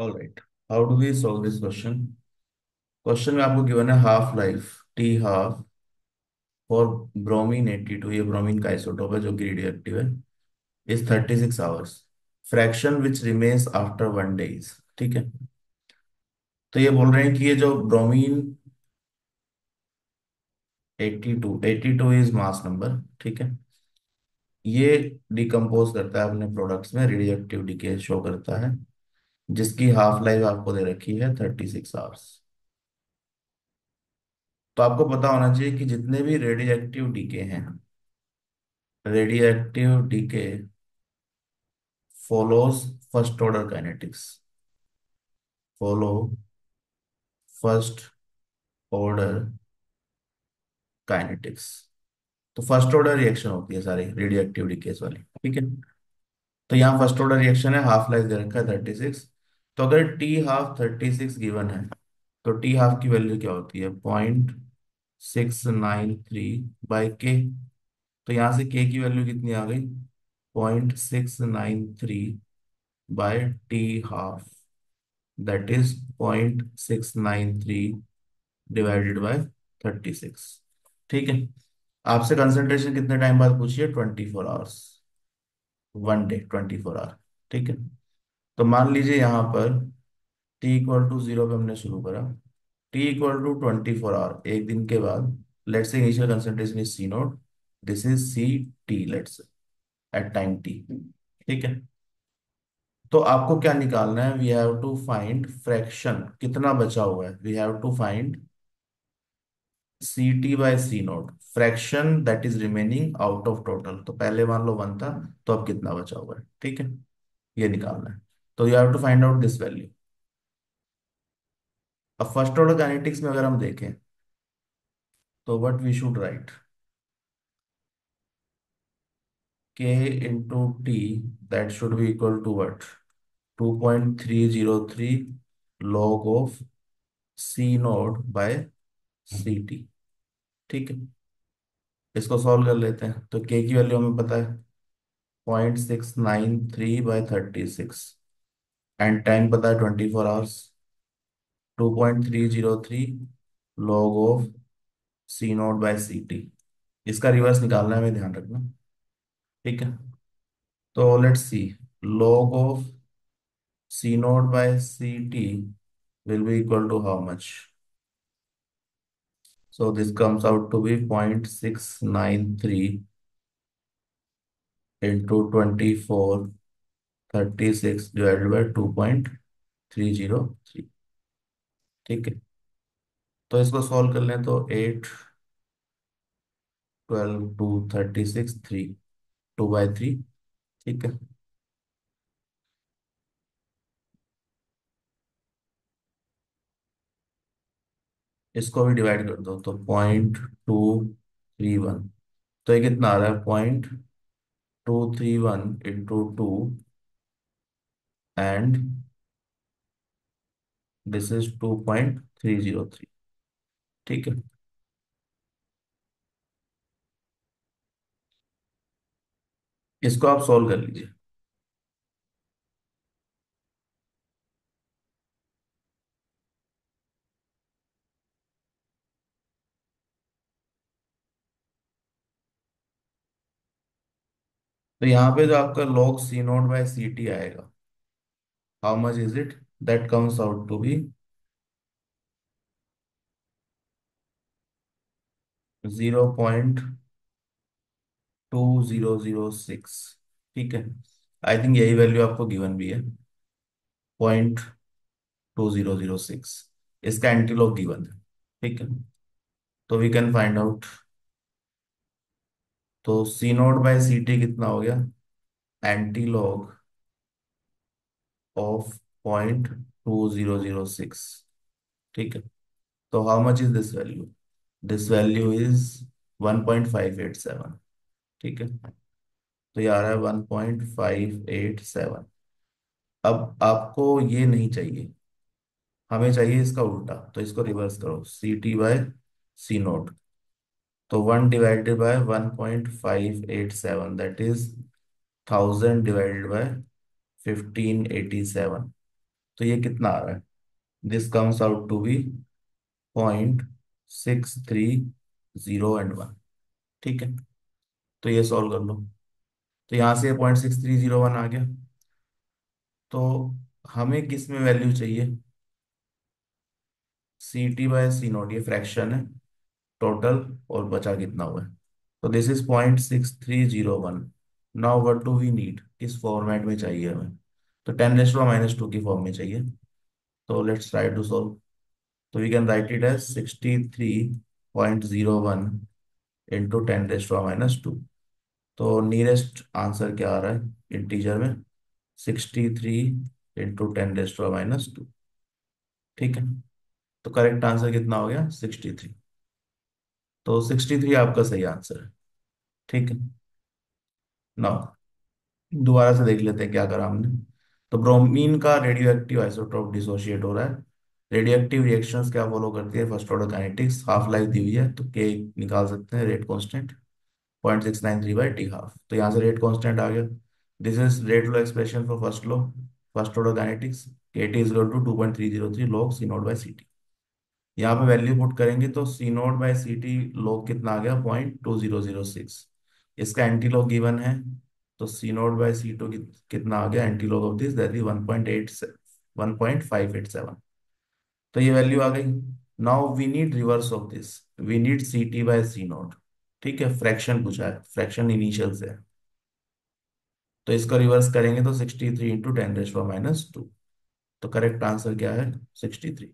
All right. How do we solve this question? Question में आपको given है half life t half for bromine 82। ये bromine का isotope है जो कि रेडियोएक्टिव है। Is 36 hours. Fraction which remains after 1 days. ठीक है। तो ये बोल रहे हैं कि ये जो ब्रोमीन 82 इज मास नंबर। ठीक है। ये डिकम्पोज करता है अपने प्रोडक्ट्स में, रेडियो एक्टिव डीके शो करता है, जिसकी हाफ लाइफ आपको दे रखी है 36 आवर्स। तो आपको पता होना चाहिए कि जितने भी रेडियो एक्टिव डीके हैं, radioactive decay follows first order kinetics, follow first order kinetics. तो फर्स्ट ऑर्डर रिएक्शन होती है सारी रेडियो एक्टिविटी केस वाली। ठीक है। तो यहाँ फर्स्ट ऑर्डर रिएक्शन है, हाफ लाइफ दे रखा है 36। तो अगर टी हाफ 36 गिवन है, तो टी हाफ की वैल्यू क्या होती है? 0.693 बाई के। तो यहाँ से के की वैल्यू कितनी आ गई? 0.693 by t half, that is 0.693 divided by 36। ठीक है। आपसे कंसंट्रेशन कितने टाइम बाद पूछिए? 24 आवर्स। 1 day, 24 our. ठीक है। तो मान लीजिए यहाँ पर टी इक्वल टू 0 पे हमने शुरू करा, टी इक्वल टू 24 आवर, एक दिन के बाद। Let's say initial concentration is c naught, this is c t, let's at time t. ठीक है। तो आपको क्या निकालना है? We have to find fraction, कितना बचा हुआ है। We have to find c t by c naught, fraction that is remaining out of total. तो पहले मान लो 1 था, तो अब कितना बचा हुआ है? ठीक है। ये निकालना है। तो you have to find out this value. अब फर्स्ट ऑर्डर काइनेटिक्स में अगर हम देखें, तो what we should write, k into t, that should be equal to what? 2.303 log of c naught by c t. ठीक है। इसको सॉल्व कर लेते हैं। तो के की वैल्यू हमें पता है 0.693 बाय 36, एंड टाइम पता है 24 hours. 2.303 log of c naught by c t. इसका रिवर्स निकालना है, हमें ध्यान रखना। ठीक है। तो let's see, log of c naught by c t will be equal to how much? So this comes out to be 0.693 into 24 36 divided by 2.303। ठीक है। तो इसको सॉल्व कर लें तो 8, 12, 2, 36, 3, 2/3। ठीक है। इसको भी डिवाइड कर दो तो 0.231। तो ये कितना आ रहा है? 0.231 इंटू 2, एंड दिस इज 2.303। ठीक है। इसको आप सॉल्व कर लीजिए। तो यहाँ पे जो आपका log c naught by c t आएगा, how much is it? That comes out to be 0.2006। ठीक है। आई थिंक यही वैल्यू आपको गिवन भी है, 0.2006। इसका एंटीलॉग गिवन है। ठीक है। तो वी कैन फाइंड आउट। तो c naught by c t कितना हो गया? Antilog of 0.2006। ठीक है। तो how much is this value? This value is 1.587। ठीक है। तो ये आ रहा है 1.587। अब आपको ये नहीं चाहिए, हमें चाहिए इसका उल्टा। तो इसको रिवर्स करो, c t by c naught. तो 1 divided by 1.587, that is 1000 divided by 1587। तो ये कितना आ रहा है? This comes out to be 0.6301। ठीक है, तो ये सॉल्व कर लो। तो यहाँ से 0.6301 आ गया। तो हमें किस में वैल्यू चाहिए? C t by C naught, ये फ्रैक्शन है टोटल, और बचा कितना हुआ है? तो this is 0.6301। Now what do we need, किस फॉर्मेट में चाहिए हमें? तो 10⁻⁻² की फॉर्म में चाहिए। तो लेट्स ट्राई टू सॉल्व। तो we can write it as 63.01 into 10⁻²। तो नियरेस्ट आंसर क्या आ रहा है इंटीजर में? 63 इंटू 10⁻²। ठीक है, तो करेक्ट आंसर कितना हो गया? 63। तो 63 आपका सही आंसर है। ठीक है, ना दोबारा से देख लेते हैं क्या करा हमने। तो ब्रोमीन का रेडियो एक्टिव आइसोटोप डिसोशिएट हो रहा है। रेडियो एक्टिव रिएक्शंस क्या फॉलो करती है? First order kinetics, half life दी हुई है तो के निकाल सकते हैं, रेट कांस्टेंट 0.693/t½ तो यहाँ से रेट कांस्टेंट आ गया। This is rate law expression for first law, first order kinetics. K T is equal to 2.303 log C not by C T. यहाँ पे वैल्यू पुट करेंगे तो C not by C T log कितना आ गया? 0.2006। इसका एंटी लॉग गिवन है, तो C not by C two कितना आ गया anti log of this? That is 1.587। तो ये वैल्यू आ गई। Now we need reverse of this, we need C t by C naught. ठीक है, फ्रैक्शन पूछा है, फ्रैक्शन इनिशियल से है। तो इसको रिवर्स करेंगे तो 63 इंटू 10⁻²। तो करेक्ट आंसर क्या है? 63।